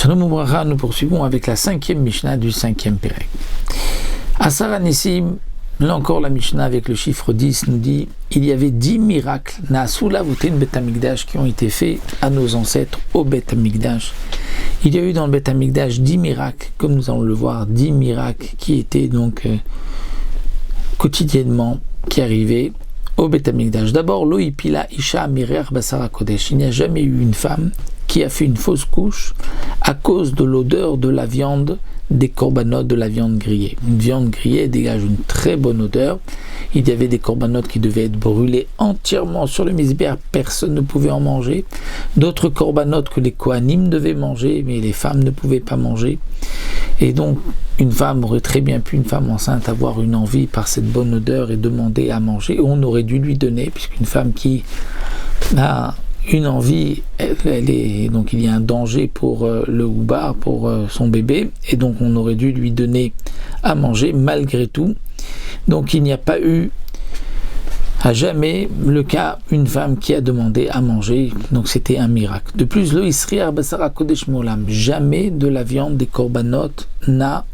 Shalom Ubracha, nous poursuivons avec la 5e Mishnah du 5e Pérec. Asara Nissim, là encore la Mishnah avec le chiffre 10 nous dit il y avait 10 miracles Na'asu Lavoutin Bet Hamikdash qui ont été faits à nos ancêtres au Bet Hamikdash. Il y a eu dans le Bet Hamikdash 10 miracles, comme nous allons le voir, 10 miracles qui étaient donc quotidiennement, qui arrivaient au Bet Hamikdash. D'abord, Lo Ipila Isha Mirer Basara Kodesh. Il n'y a jamais eu une femme qui a fait une fausse couche à cause de l'odeur de la viande des corbanotes, de la viande grillée. Une viande grillée dégage une très bonne odeur. Il y avait des corbanotes qui devaient être brûlés entièrement sur le misbéach, personne ne pouvait en manger. D'autres corbanotes que les kohanim devaient manger, mais les femmes ne pouvaient pas manger. Et donc, une femme aurait très bien pu, une femme enceinte, avoir une envie par cette bonne odeur et demander à manger. On aurait dû lui donner, puisqu'une femme qui a une envie, donc il y a un danger pour le oubar, pour son bébé, et donc on aurait dû lui donner à manger malgré tout. Donc il n'y a pas eu à jamais le cas une femme qui a demandé à manger, donc c'était un miracle. De plus, le Isriar Basara Kodesh Molam, jamais de la viande des corbanotes n'a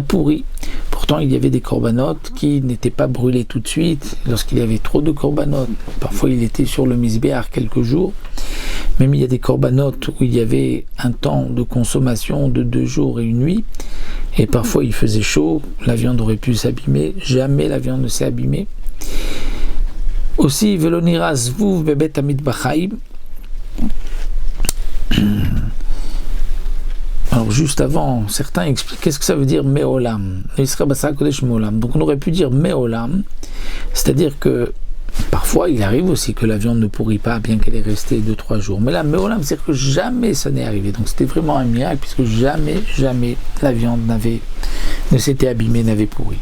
pourri. Pourtant, il y avait des corbanotes qui n'étaient pas brûlés tout de suite. Lorsqu'il y avait trop de corbanotes, parfois il était sur le misbéach quelques jours. Même il y a des corbanotes où il y avait un temps de consommation de 2 jours et une nuit. Et parfois il faisait chaud, la viande aurait pu s'abîmer. Jamais la viande ne s'est abîmée. Aussi, Velonira Zvuv Bebet Hamikdash. Alors juste avant, certains expliquent qu'est-ce que ça veut dire Me'olam. Donc on aurait pu dire Me'olam, c'est-à-dire que parfois il arrive aussi que la viande ne pourrit pas bien qu'elle est restée 2-3 jours. Mais là, Me'olam, c'est-à-dire que jamais ça n'est arrivé. Donc c'était vraiment un miracle puisque jamais la viande ne s'était abîmée, n'avait pourri.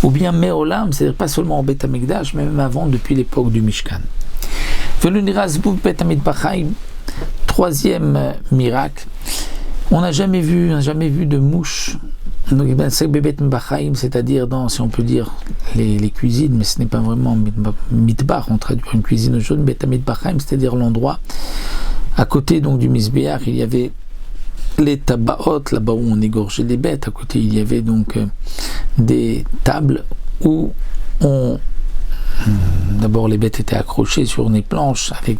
Ou bien Me'olam, c'est-à-dire pas seulement au Bet Hamikdash, mais même avant, depuis l'époque du Mishkan. Troisième miracle. On n'a jamais vu de mouche, c'est-à-dire dans, si on peut dire, les cuisines, mais ce n'est pas vraiment mitbar, on traduit une cuisine au jaune, c'est-à-dire l'endroit à côté donc du misbéach, il y avait les tabaot, là-bas où on égorgeait les bêtes, à côté il y avait donc des tables où d'abord les bêtes étaient accrochées sur des planches avec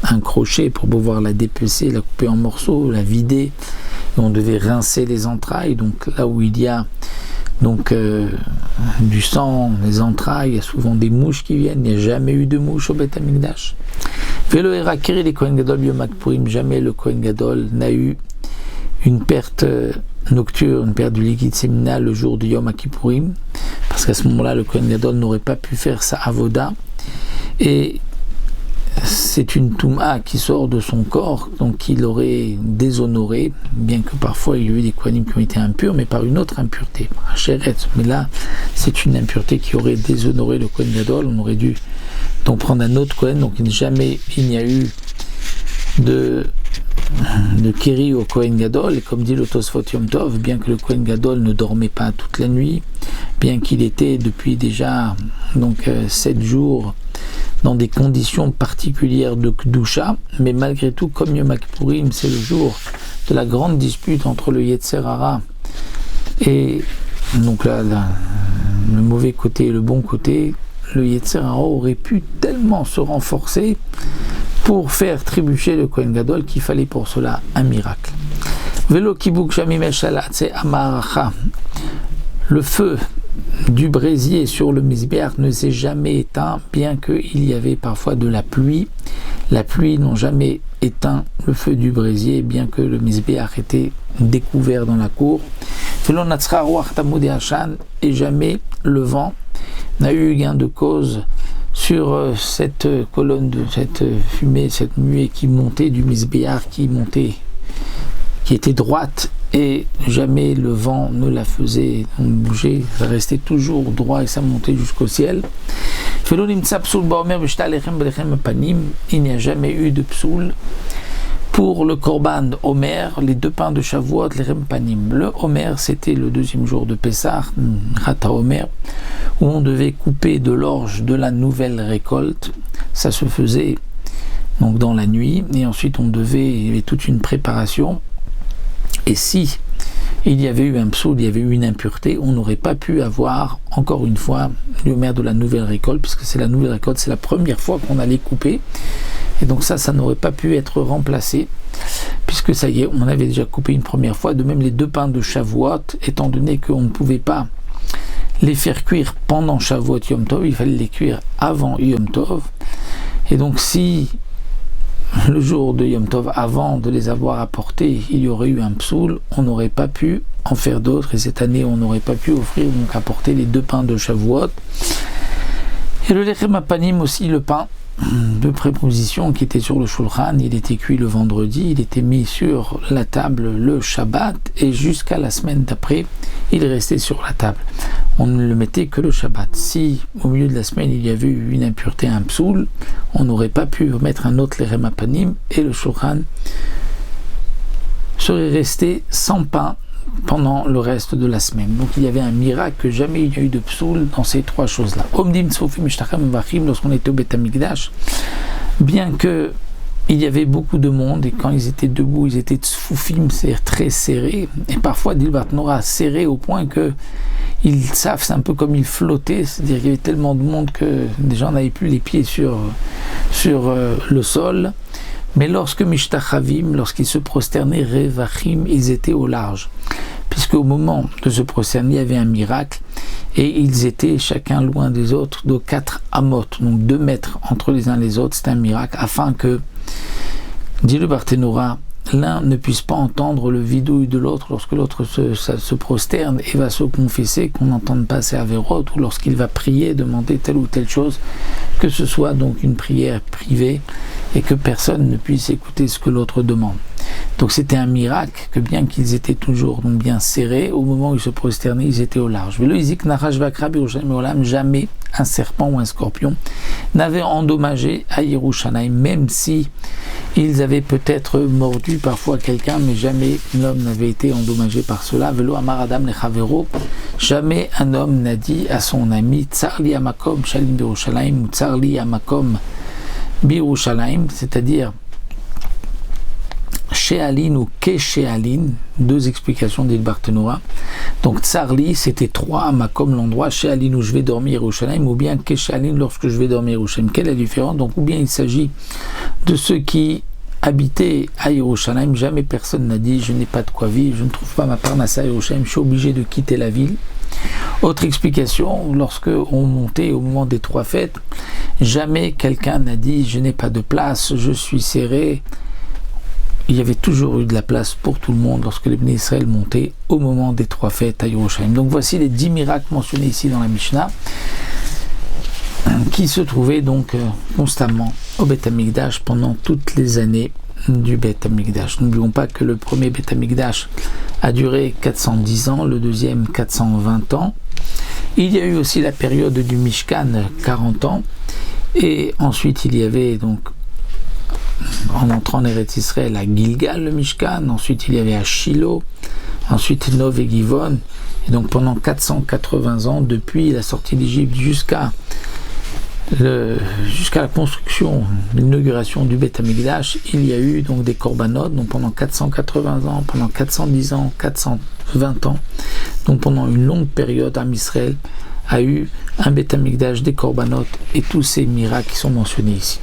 un crochet pour pouvoir la dépecer, la couper en morceaux, la vider, et on devait rincer les entrailles. Donc là où il y a donc du sang, les entrailles, il y a souvent des mouches qui viennent. Il n'y a jamais eu de mouches au Bet Hamikdash. Velo Erakiri les Kohen Gadol Yom Kippurim, jamais le Kohen Gadol n'a eu une perte nocturne, une perte du liquide séminal le jour de Yom Kippourim, parce qu'à ce moment-là le Kohen Gadol n'aurait pas pu faire sa avoda, et c'est une touma qui sort de son corps, donc il aurait déshonoré, bien que parfois il y a eu des Kohanim qui ont été impurs, mais par une autre impureté, par un chéretz. Mais là c'est une impureté qui aurait déshonoré le Kohen Gadol. On aurait dû donc prendre un autre Kohen. Donc jamais il n'y a eu de Kéri au Kohen Gadol, et comme dit le Tosfot Yom Tov, bien que le Kohen Gadol ne dormait pas toute la nuit, bien qu'il était depuis déjà donc 7 jours dans des conditions particulières de Kdusha, mais malgré tout, comme Yom Kippourim, c'est le jour de la grande dispute entre le Yetzer Hara et donc là, le mauvais côté et le bon côté, le Yetzer Hara aurait pu tellement se renforcer pour faire trébucher le Kohen Gadol qu'il fallait pour cela un miracle. Velo kibuk shamimesh alatse amaracha. Le feu du brésier sur le misbéach ne s'est jamais éteint, bien qu'il y avait parfois de la pluie. La pluie n'a jamais éteint le feu du brésier, bien que le misbéach était découvert dans la cour. Velo natzra ruach tamud hashan, et jamais le vent n'a eu gain de cause sur cette colonne de cette fumée, cette nuée qui montait du misbéach, qui était droite, et jamais le vent ne la faisait bouger, ça restait toujours droit et ça montait jusqu'au ciel. Il n'y a jamais eu de psoul pour le korban Omer, les 2 pains de Shavuot, les rempanim. Le Omer, c'était le 2e jour de Pessah, Chata Omer, où on devait couper de l'orge de la nouvelle récolte. Ça se faisait donc dans la nuit, et ensuite il y avait toute une préparation Et si il y avait eu un psoul, il y avait eu une impureté, on n'aurait pas pu avoir, encore une fois, le maire de la nouvelle récolte, puisque c'est la nouvelle récolte, c'est la première fois qu'on allait couper. Et donc ça n'aurait pas pu être remplacé, puisque ça y est, on avait déjà coupé une première fois. De même, les 2 pains de Shavuot, étant donné qu'on ne pouvait pas les faire cuire pendant Shavuot Yom Tov, il fallait les cuire avant Yom Tov. Et donc si le jour de Yom Tov, avant de les avoir apportés, il y aurait eu un psoul, on n'aurait pas pu en faire d'autres, et cette année on n'aurait pas pu offrir, donc apporter les 2 pains de Shavuot. Et le lechem apanim aussi, le pain de préposition qui était sur le shulchan, il était cuit le vendredi, il était mis sur la table le Shabbat, et jusqu'à la semaine d'après, il restait sur la table. On ne le mettait que le Shabbat. Si au milieu de la semaine il y avait eu une impureté, un psoul, on n'aurait pas pu mettre un autre lechem apanim, et le shulchan serait resté sans pain pendant le reste de la semaine. Donc il y avait un miracle que jamais il n'y a eu de psoul dans ces 3 choses-là. Lorsqu'on était au Beth Amikdash, bien que il y avait beaucoup de monde, et quand ils étaient debout, ils étaient tzfoufim, c'est-à-dire très serrés, et parfois Dilbat Nora serrés au point que ils savent, c'est un peu comme ils flottaient, c'est-à-dire qu'il y avait tellement de monde que les gens n'avaient plus les pieds sur le sol. Mais lorsque Mishtachavim, lorsqu'ils se prosternaient, Revachim, ils étaient au large. Puisque au moment de se prosterner, il y avait un miracle, et ils étaient chacun loin des autres de 4 amot, donc 2 mètres entre les uns et les autres. C'est un miracle, afin que, dit le Barthénora, l'un ne puisse pas entendre le vidouille de l'autre lorsque l'autre se prosterne et va se confesser, qu'on n'entende pas ses avérotes, ou lorsqu'il va prier, demander telle ou telle chose, que ce soit donc une prière privée, et que personne ne puisse écouter ce que l'autre demande. Donc c'était un miracle que, bien qu'ils étaient toujours donc bien serrés, au moment où ils se prosternaient, ils étaient au large. Jamais un serpent ou un scorpion n'avait endommagé à Yerushalayim, même si ils avaient peut-être mordu parfois quelqu'un, mais jamais l'homme n'avait été endommagé par cela. Velo amar adam lechavero, jamais un homme n'a dit à son ami Tsarli amakom shalim birushalayim ou Tsarli amakom birushalayim, c'est-à-dire Shealin ou Keshealin, 2 explications d'Il Barthénora. Donc Tsarli, c'était 3 amakom, l'endroit, Shealin où je vais dormir Yerushalayim, ou bien Keshealin lorsque je vais dormir Yerushalayim. Quelle est la différence? Donc ou bien il s'agit de ceux qui habitaient à Yerushalayim, jamais personne n'a dit je n'ai pas de quoi vivre, je ne trouve pas ma parnassa à Yerushalayim, je suis obligé de quitter la ville. Autre explication, lorsque on montait au moment des 3 fêtes, jamais quelqu'un n'a dit je n'ai pas de place, je suis serré. Il y avait toujours eu de la place pour tout le monde lorsque les Bnei Israël montaient au moment des 3 fêtes à Yerushalayim. Donc voici les 10 miracles mentionnés ici dans la Mishnah, qui se trouvaient donc constamment au Beth Amikdash pendant toutes les années du Beth Amikdash. N'oublions pas que le premier Beth Amikdash a duré 410 ans, le deuxième 420 ans. Il y a eu aussi la période du Mishkan, 40 ans, et ensuite il y avait donc, en entrant en Eretz Israël, à Gilgal le Mishkan, ensuite il y avait à Shiloh, ensuite Nov et Givon, et donc pendant 480 ans, depuis la sortie d'Égypte jusqu'à la construction, l'inauguration du Beth Amikdash, il y a eu donc des korbanot, donc pendant 480 ans, pendant 410 ans, 420 ans, donc pendant une longue période, Am Israël a eu un Beth Amikdash, des korbanot et tous ces miracles qui sont mentionnés ici.